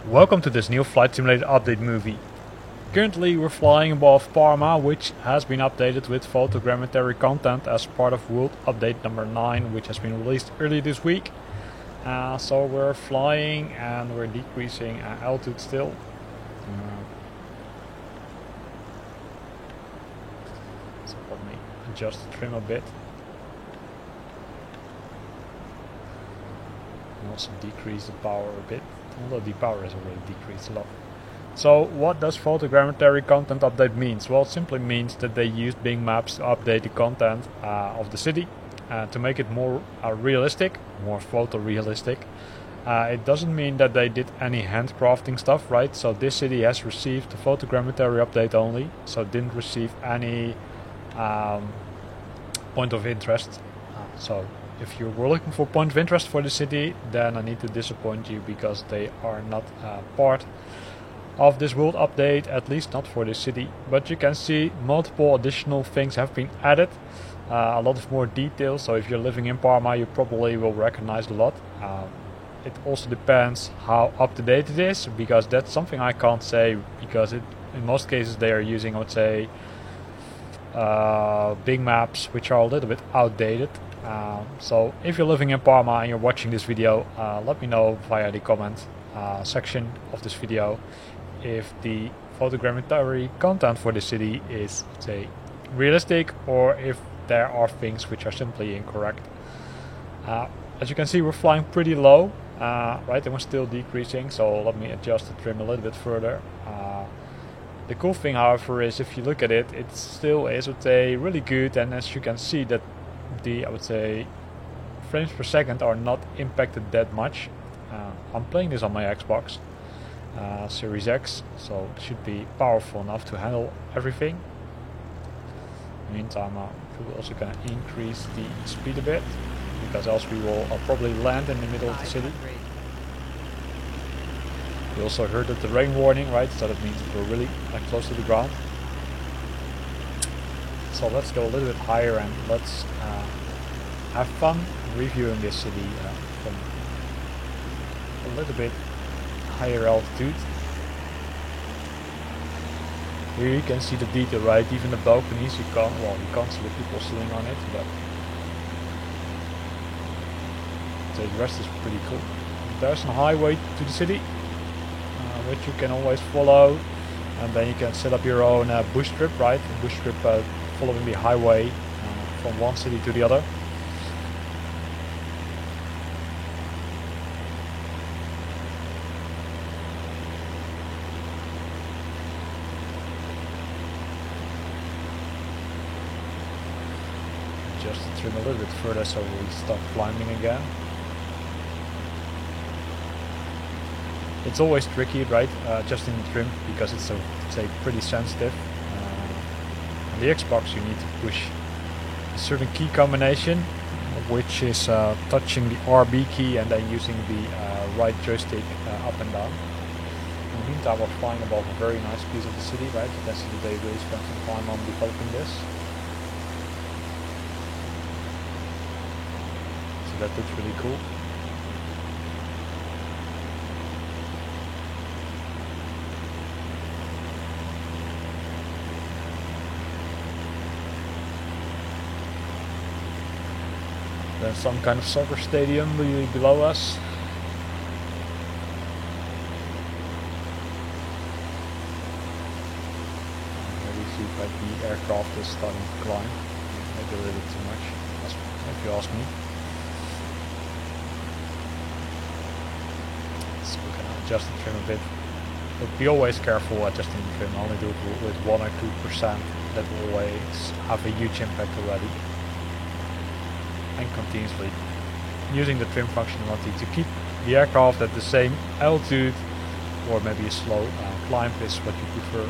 Welcome to this new Flight Simulator update movie. Currently we're flying above Parma, which has been updated with photogrammetry content as part of World Update number 9, which has been released early this week. So we're flying and we're decreasing altitude still. So let me adjust the trim a bit. And also decrease the power a bit, although the power has already decreased a lot. So what does photogrammetry content update means? Well, it simply means that they used Bing Maps to update the content of the city to make it more realistic, more photorealistic. It doesn't mean that they did any handcrafting stuff, right? So this city has received the photogrammetry update only, so it didn't receive any point of interest. So if you were looking for point of interest for the city, then I need to disappoint you, because they are not part of this world update, at least not for this city. But you can see multiple additional things have been added, a lot of more details. So if you're living in Parma, you probably will recognize a lot. It also depends how up to date it is, because that's something I can't say, because in most cases they are using, I would say, Bing Maps, which are a little bit outdated. So if you're living in Parma and you're watching this video, let me know via the comment section of this video if the photogrammetry content for the city is, say, realistic, or if there are things which are simply incorrect. As you can see, we're flying pretty low, right, and we're still decreasing, so let me adjust the trim a little bit further. The cool thing, however, is if you look at it, it still is, I would say, really good, and as you can see that the, I would say, frames per second are not impacted that much. I'm playing this on my Xbox Series X, so it should be powerful enough to handle everything. In the meantime, we're also going to increase the speed a bit, because else we will probably land in the middle of the city. We also heard that the rain warning, right, so that means we're really close to the ground. So let's go a little bit higher and let's have fun reviewing this city from a little bit higher altitude. Here you can see the detail, right? Even the balconies, you can't see the people sitting on it, but the rest is pretty cool. There's a highway to the city, which you can always follow, and then you can set up your own bush trip, right? A bush trip following the highway from one city to the other. Just trim a little bit further so we start climbing again. It's always tricky, right, adjusting the trim, because it's so, say, pretty sensitive. On the Xbox you need to push a certain key combination, which is touching the RB key and then using the right joystick up and down. In the meantime, we're flying above a very nice piece of the city, right? You can see that they really spent some time on developing this. So that looks really cool. There's some kind of soccer stadium really below us. Maybe see like the aircraft is starting to climb. Maybe a little bit too much, if you ask me. So we can adjust the trim a bit. But be always careful adjusting the trim. Only do it with 1 or 2%. That will always have a huge impact already. And continuously using the trim functionality to keep the aircraft at the same altitude, or maybe a slow climb is what you prefer.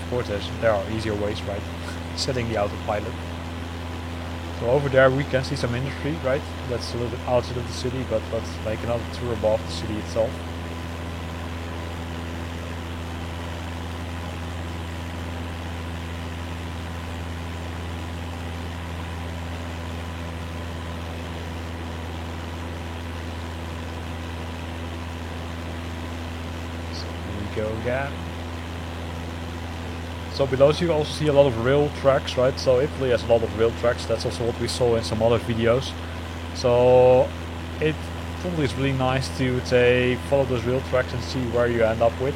Of course, there are easier ways, right? Setting the autopilot. So over there we can see some industry, right? That's a little bit outside of the city, but let's make another tour above the city itself. we go again. So below you also see a lot of rail tracks, right? So Italy has a lot of rail tracks. That's also what we saw in some other videos. So it probably is really nice to say follow those rail tracks and see where you end up with.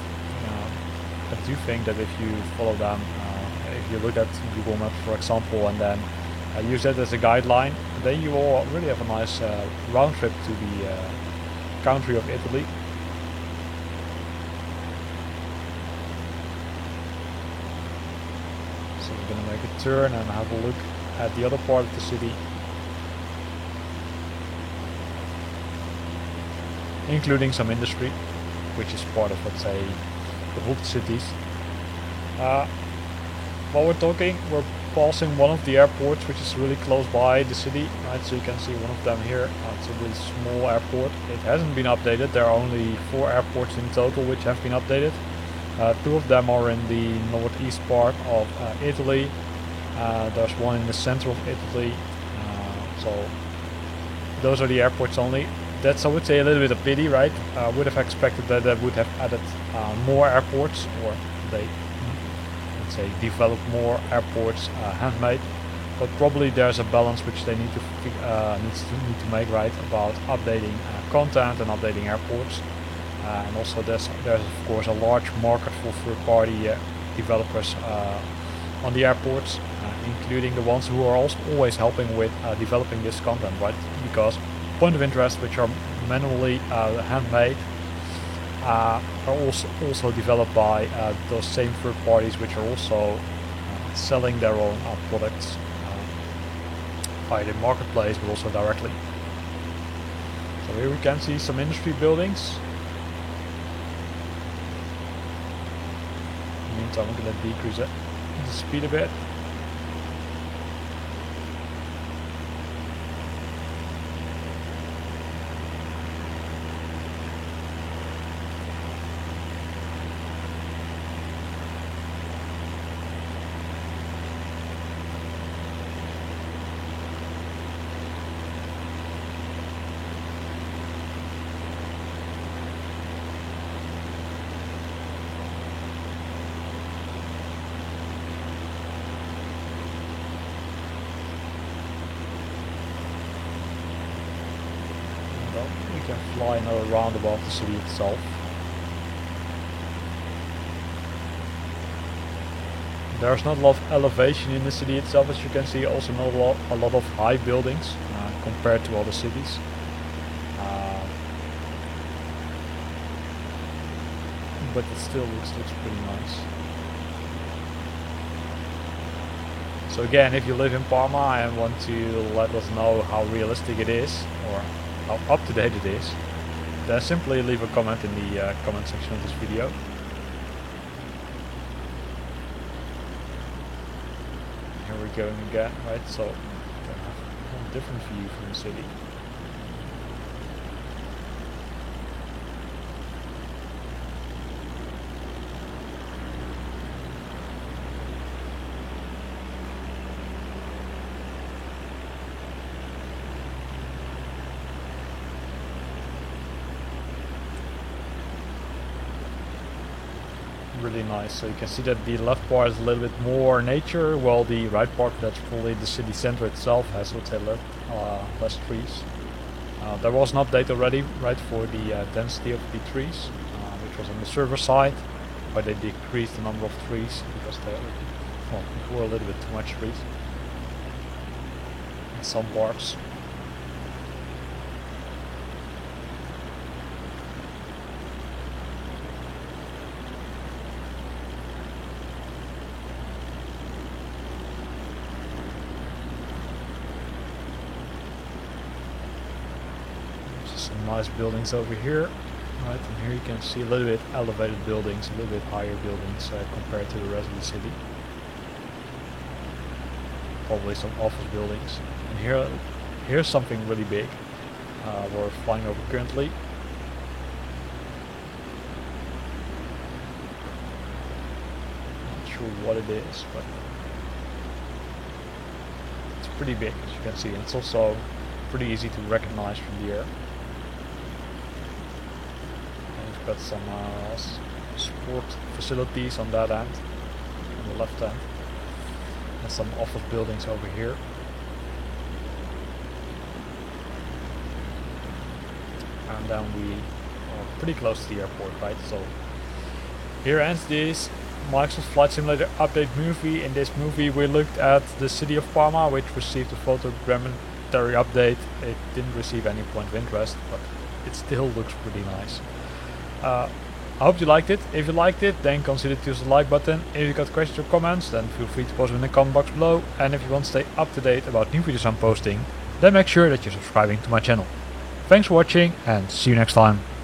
I do think that if you follow them, if you look at Google Maps, for example, and then use that as a guideline, then you will really have a nice round trip to the country of Italy. So we're gonna make a turn and have a look at the other part of the city, including some industry, which is part of, let's say, the old cities. While we're talking, we're passing one of the airports, which is really close by the city, right? So you can see one of them here. It's a really small airport. It hasn't been updated. There are only 4 airports in total which have been updated. 2 of them are in the northeast part of Italy. There's one in the center of Italy. So those are the airports only. That's, I would say, a little bit of pity, right? I would have expected that they would have added more airports, or they, let's say, develop more airports handmade. But probably there's a balance which they need to make, right, about updating content and updating airports. And also there's of course a large market for third-party developers on the airports, including the ones who are also always helping with developing this content, right? Because point of interest, which are manually handmade, are also developed by those same third parties, which are also selling their own products via the marketplace, but also directly. So here we can see some industry buildings. In the meantime, I'm going to decrease the speed a bit. We can fly another round above the city itself. There's not a lot of elevation in the city itself, as you can see. Also not a lot of high buildings compared to other cities. But it still looks pretty nice. So again, if you live in Parma and want to let us know how realistic it is, or how up to date it is, then simply leave a comment in the comment section of this video. Here we're going again, right? So we can have a different view from the city. Really nice. So you can see that the left part is a little bit more nature, while the right part, that's probably the city center itself, has, let's say, less trees. There was an update already, right, for the density of the trees, which was on the server side, where they decreased the number of trees because there were a little bit too much trees in some parts. Some nice buildings over here, right? And here you can see a little bit elevated buildings, a little bit higher buildings compared to the rest of the city. Probably some office buildings. And here's something really big. We're flying over currently. Not sure what it is, but it's pretty big, as you can see. And it's also pretty easy to recognize from the air. got some sport facilities on that end, on the left end, and some office buildings over here. And then we are pretty close to the airport, right? So here ends this Microsoft Flight Simulator update movie. In this movie we looked at the city of Parma, which received a photogrammetry update. It didn't receive any point of interest, but it still looks pretty nice. I hope you liked it. If you liked it, then consider to use the like button. If you got questions or comments, then feel free to post them in the comment box below. And if you want to stay up to date about new videos I'm posting, then make sure that you're subscribing to my channel. Thanks for watching and see you next time.